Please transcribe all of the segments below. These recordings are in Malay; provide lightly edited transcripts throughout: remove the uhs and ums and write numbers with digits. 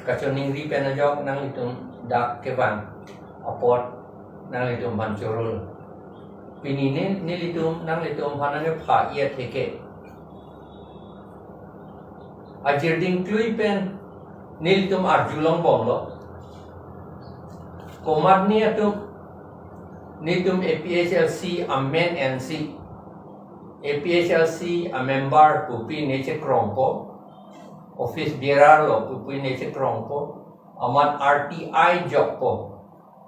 kacuning ri penajok nang litum dak kebang apot nang litum pancurul pini ni litum nang litum hanane pha ia theke ajirding klui pen ni litum arjulong bomlo komat ni atum nitum Aphlc amen NC Aphlc a member pupi neche krongpo office bearer lo pupi neche krongpo amat RTI job po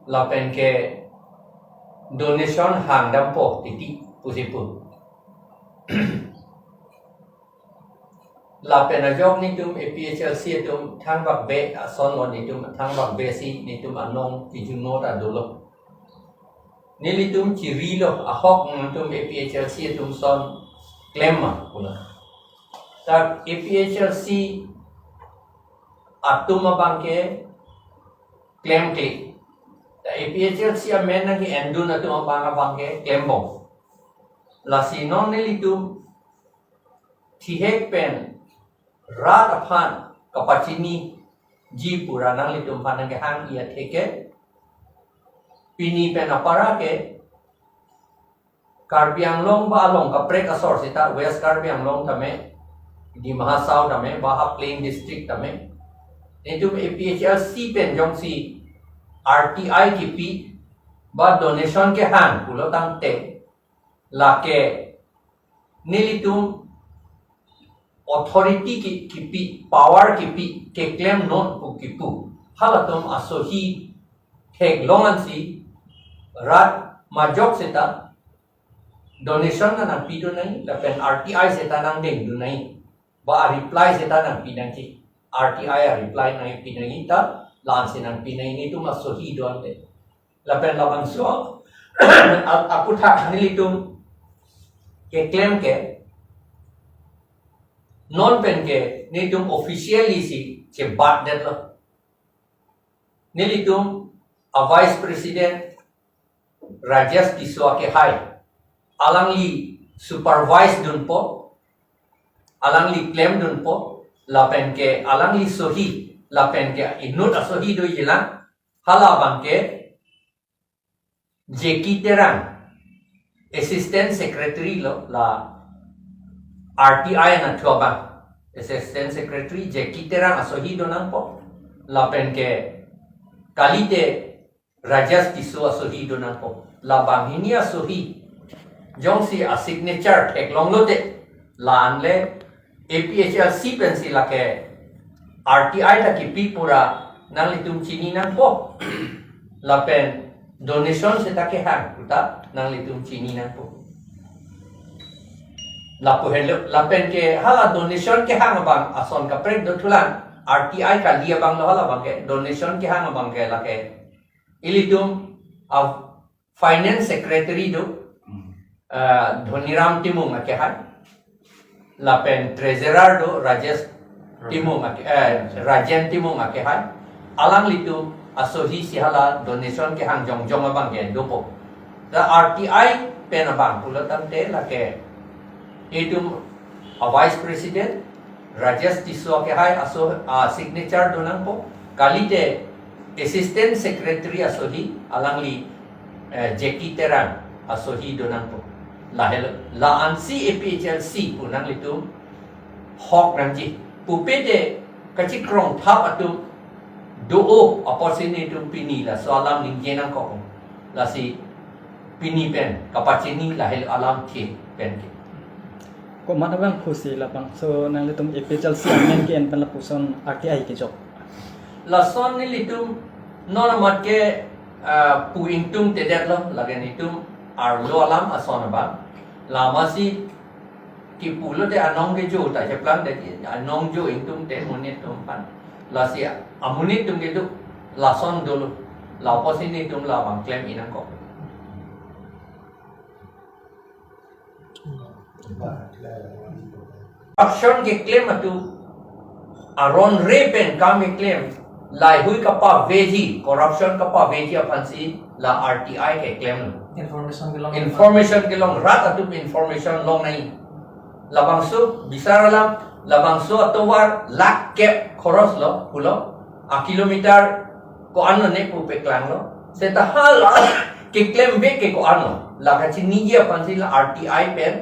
lapen ke donation hangdam po titi pusipu lapen a job nitum Aphlc tum thang bak be son lo nitum thang bak be si nitum anong tijunot adolo nilitum cirilo ahok ntum Aphlc tum son klema pula tak Aphlc atum abangke claim ke ta Aphlc amen nang endun atum abangke claim bong la sinon nilitum thihek pen rat aphan kapachini ji pura nang litum panang ke hang ia theke pini pen apara ke Karbi Anglong ba along kaprek asor sita West Karbi Anglong tame di Mahasau tame Baha Plain District tame itu Aphlc pen jong si RTI ki pi ba donation ke han pulo tang te la ke nilitum authority ki pi power ki pi ke claim non pu ki pu halatum asohi thek longan si rat majok seta donation na nang pido nai lapen RTI seta nang deng du nai ba reply seta nang pinang ki RTI a reply nai pinang ta lan sinang pinang ni tu masohi don de lapen labang so aku thak nilitum ke claim ke non pen ke nitum officially si che bat det lo nilitum a vice president Rajas Kiswa ke hai alangli supervise dun po alangli claim dun po lapen ke alangli sohi lapen ke inut asohi do yilang halabang ke Jeki Terang assistant secretary lo la RTI na tuabang assistant secretary Jeki Terang asohi do nang po lapen ke kalite Rajas Kiswa asohi do nang po labang ini asohi jong si a signature ek long lote lan le Aphlc pen si la ke RTI ta ki pi pura nang litum chini nang po la pen donation se ta ke hang uta nang litum chini nang po la po hello la pen ke hala donation ke hang bang ason ka prek do thulan RTI ka lia bang lo hala bang ke donation ke hang bang ke la ke ilitum a finance secretary do Dhoniram Timung ake hai lapen treasurer do Rajesh Timung ake Rajan Timung ake hai alang litu asohi sihala donation ke hang jong jong abang ke dopo the RTI pen abang pulatan te lake itu a vice president Rajesh Tiswa ke hai aso signature donang po kalite assistant secretary asohi alang li Jeki Terang asohi donang po la ansi Aphlc punang litu hok nanji pupede kacik krong thap atu do opportunity tu pini la so alam lingjenang ko la si pini pen kapacini la hel alam thi pen ki ko mana bang khusi la bang so nang litum Aphlc amen ki en pan la puson RTI ki job la son ni litum non mat ke pu intum tedet lo la gen itum ar lo alam ason ba lama si ki pulo de anong ke jo ta cheplang de anong jo intum te monit tum pan la si amunit tum ke tu la son dolo la posini tum la bang claim inang ko action ke claim atu aron repen kam ke claim lai hui kapa veji corruption kapa veji apansi la RTI ke claim information ke long rat atu information long nai labang su bisara lam labang su atowar lak ke khoros lo pulo kilometer ko ano ne po peklang lo se ta hala ke claim be ke ko ano la ka chini ye pan si la RTI pen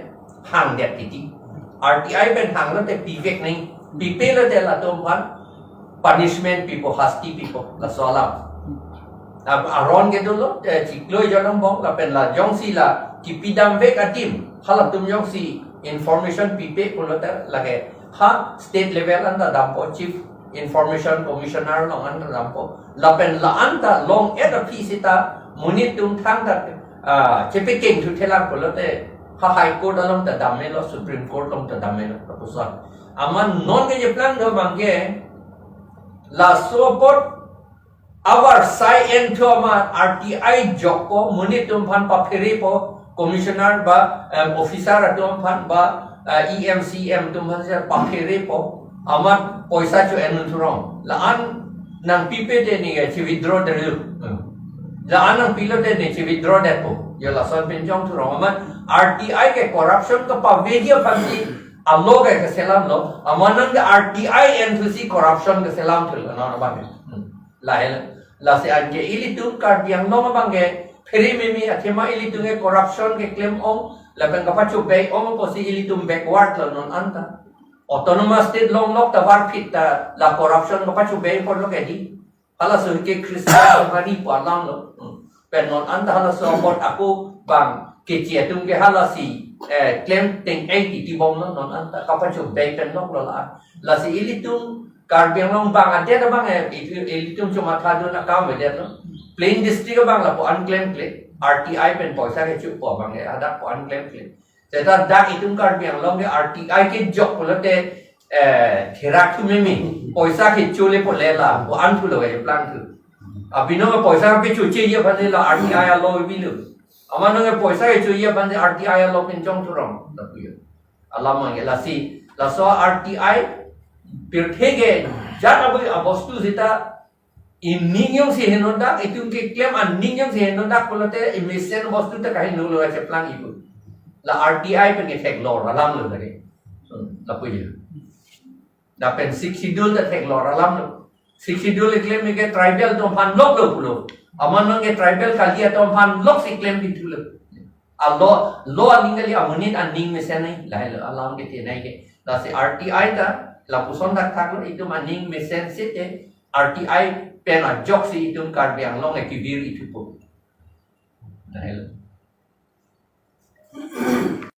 hang det ti RTI pen hang lo te pivek nei pipe lo te la tom pan punishment people hasti people la solam aron ke dulu cikloi janong bong la pen la jong si la kipidam be katim hala tum jong si information pipe pulo ter lage ha state level anda dampo chief information commissioner long anda dampo la pen la anda long eta pisita munit tum thang ta chepe king thu thela pulo te ha high court along ta damelo supreme court long ta damelo proposal aman non ke plan do bangge la support our side and to ama RTI joko munit tum phan pa pheri po commissioner ba officer atom phan ba EMCM tum phan sa pa pheri po ama poisa chu enun thurong la an nang pipe de ni chi withdraw de lu la an nang pilo de ni chi withdraw de po yo la son pen jong thurong ama RTI ke corruption ka pa vedia phan si allo ke selam lo ama nang RTI and to see corruption ke selam thul na ba la se anje ilitung kar biang no mabangge pheri mimi athema ilitung e corruption ke claim ong la bang ka pachu bay ong po si ilitung backward lo non anta autonomous state long lok ta war fit ta la corruption ka pachu bay por lo ke di hala so ke christian mani pa lang lo pen non anta hala so bot aku bang ke chia tung ke hala si claim ting 80 ti bom non anta ka pachu bay pen lok lo la si ilitung kar biang long bang ate ta bang ilitung cuma thadu na kam ve no plain district bang la po unclaim claim RTI pen poisa ke chu po bang ada po unclaim claim seta dak itung kar biang long ke RTI ke jok po te therak thu memi poisa ke chu le po le la po an thu lo e plan thu abino me poisa ke chu che ye phane la RTI lo bi lu amano ke poisa ke chu ye phane RTI lo pen chong thu rong ta pu ye alama ke la si la so RTI pirthege jana boi abostu zita in ningyong si henondak itung ke claim an ningyong si henondak polote emission bostu ta kahin lo la cheplang ibu la RTI pen ke thek lo ralam lo dare la puye da pen 6 schedule ta thek lo ralam lo 6 schedule claim ke tribal to phan lok lo pulo aman ke tribal kalia to phan lok si claim bitulo a lo aningali amunit an ning mesen nai la alam ke te nai ke la si RTI ta la puson dak thak lo itu maning mesen site RTI pen a jok si itu kar biang long e kibir itu po. Dahil